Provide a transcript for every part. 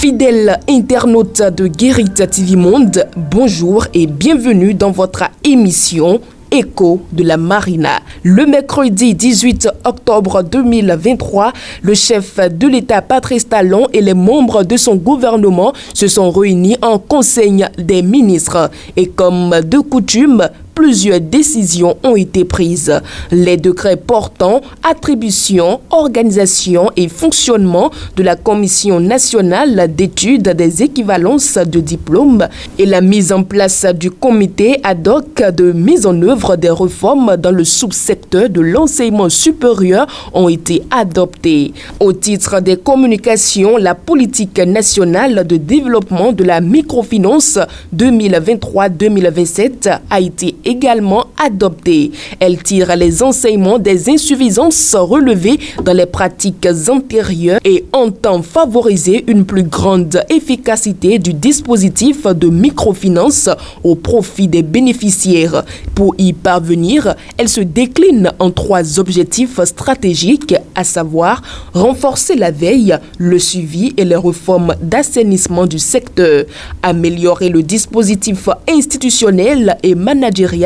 Fidèles internautes de Guérit TV Monde, bonjour et bienvenue dans votre émission Écho de la Marina. Le mercredi 18 octobre 2023, le chef de l'État Patrice Talon et les membres de son gouvernement se sont réunis en Conseil des ministres. Et comme de coutume, plusieurs décisions ont été prises. Les décrets portant attribution, organisation et fonctionnement de la Commission nationale d'études des équivalences de diplômes et la mise en place du comité ad hoc de mise en œuvre des réformes dans le sous-secteur de l'enseignement supérieur ont été adoptés. Au titre des communications, la politique nationale de développement de la microfinance 2023-2027 a été également adoptée. Elle tire les enseignements des insuffisances relevées dans les pratiques antérieures et entend favoriser une plus grande efficacité du dispositif de microfinance au profit des bénéficiaires. Pour y parvenir, elle se décline en 3 objectifs stratégiques, à savoir renforcer la veille, le suivi et les réformes d'assainissement du secteur, améliorer le dispositif institutionnel et managérial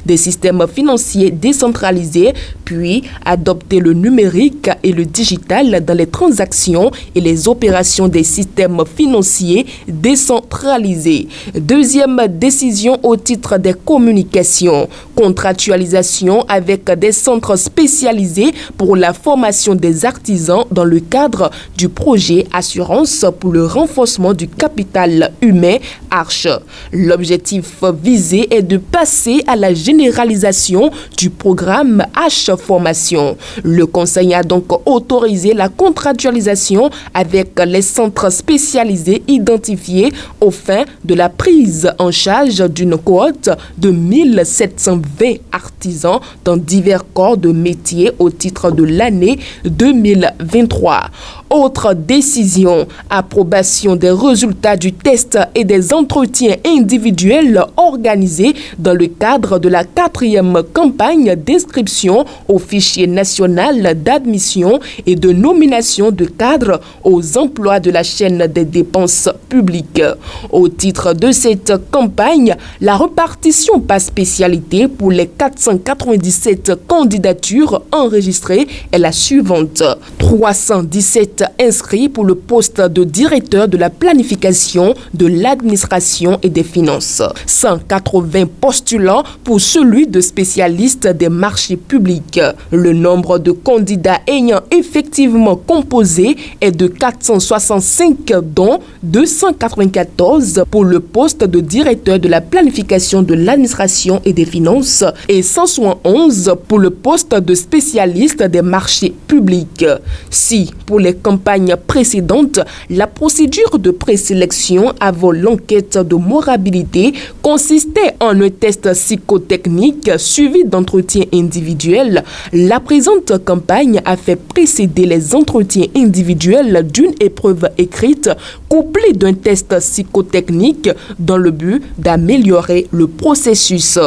des systèmes financiers décentralisés, puis adopter le numérique et le digital dans les transactions et les opérations des systèmes financiers décentralisés. Deuxième décision au titre des communications, contractualisation avec des centres spécialisés pour la formation des artisans dans le cadre du projet Assurance pour le renforcement du capital humain ARCHE. L'objectif visé est de passer à la généralisation du programme H Formation. Le Conseil a donc autorisé la contractualisation avec les centres spécialisés identifiés aux fins de la prise en charge d'une cohorte de 1720 artisans dans divers corps de métier au titre de l'année 2023. Autre décision, approbation des résultats du test et des entretiens individuels organisés dans le cadre de la 4e campagne d'inscription au fichier national d'admission et de nomination de cadres aux emplois de la chaîne des dépenses publiques. Au titre de cette campagne, la répartition par spécialité pour les 497 candidatures enregistrées est la suivante. 317 inscrits pour le poste de directeur de la planification, de l'administration et des finances. 180 postulants pour celui de spécialiste des marchés publics. Le nombre de candidats ayant effectivement composé est de 465, dont 294 pour le poste de directeur de la planification, de l'administration et des finances et 171 pour le poste de spécialiste des marchés publics. Si, pour les campagnes précédentes, la procédure de présélection avant l'enquête de moralité consistait en un test psychotechnique suivi d'entretiens individuels, la présente campagne a fait précéder les entretiens individuels d'une épreuve écrite couplée d'un test psychotechnique dans le but d'améliorer le processus.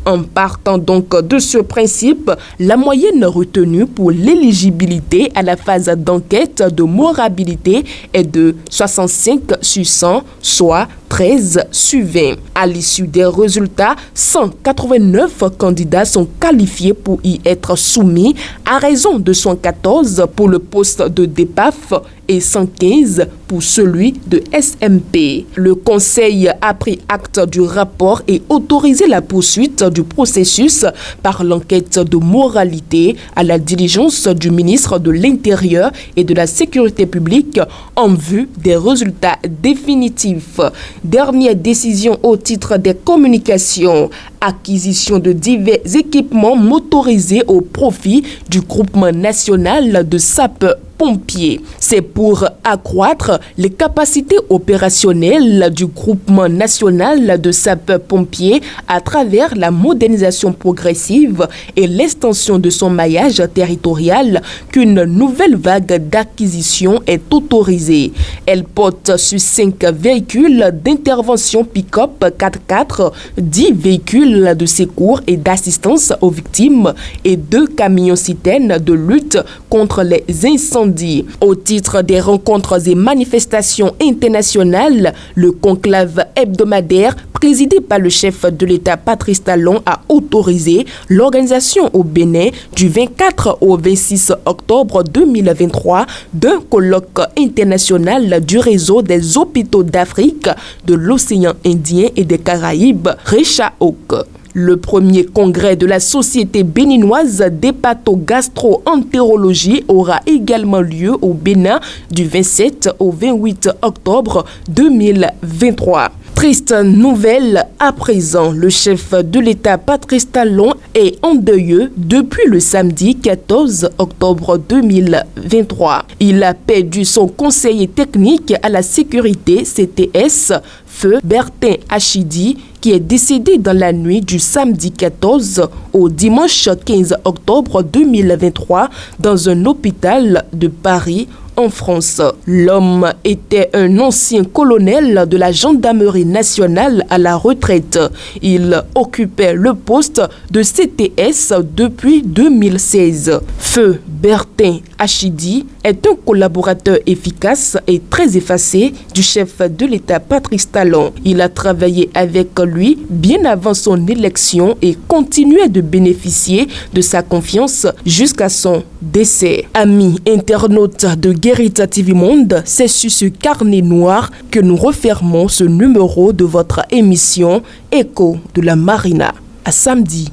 En partant donc de ce principe, la moyenne retenue pour l'éligibilité à la phase d'enquête de moralité est de 65 sur 100, soit 13 sur 20. À l'issue des résultats, 189 candidats sont qualifiés pour y être soumis à raison de 114 pour le poste de DEPAF et 115 pour celui de SMP. Le Conseil a pris acte du rapport et autorisé la poursuite du processus par l'enquête de moralité à la diligence du ministre de l'Intérieur et de la Sécurité publique en vue des résultats définitifs. Dernière décision au titre des communications, acquisition de divers équipements motorisés au profit du groupement national de sapeurs-pompiers. C'est pour accroître les capacités opérationnelles du groupement national de sapeurs-pompiers à travers la modernisation progressive et l'extension de son maillage territorial qu'une nouvelle vague d'acquisition est autorisée. Elle porte sur 5 véhicules d'intervention pick-up 4x4, 10 véhicules véhicules de secours et d'assistance aux victimes et 2 camions-citernes de lutte contre les incendies. Au titre des rencontres et manifestations internationales, le conclave hebdomadaire présidé par le chef de l'État Patrice Talon a autorisé l'organisation au Bénin du 24 au 26 octobre 2023 d'un colloque international du réseau des hôpitaux d'Afrique, de l'océan Indien et des Caraïbes, RECHAOC. Le premier congrès de la Société béninoise d'hépatogastro-entérologie aura également lieu au Bénin du 27 au 28 octobre 2023. Triste nouvelle à présent, le chef de l'État Patrice Talon est endeuillé depuis le samedi 14 octobre 2023. Il a perdu son conseiller technique à la sécurité CTS, Feu Bertin Achidi, qui est décédé dans la nuit du samedi 14 au dimanche 15 octobre 2023 dans un hôpital de Paris, en France. L'homme était un ancien colonel de la gendarmerie nationale à la retraite. Il occupait le poste de CTS depuis 2016. Feu Bertin Achidi est un collaborateur efficace et très effacé du chef de l'État Patrice Talon. Il a travaillé avec lui bien avant son élection et continuait de bénéficier de sa confiance jusqu'à son décès. Amis internautes de Guérita TV Monde, c'est sur ce carnet noir que nous refermons ce numéro de votre émission Écho de la Marina. À samedi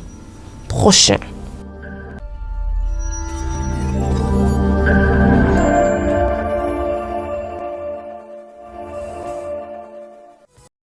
prochain.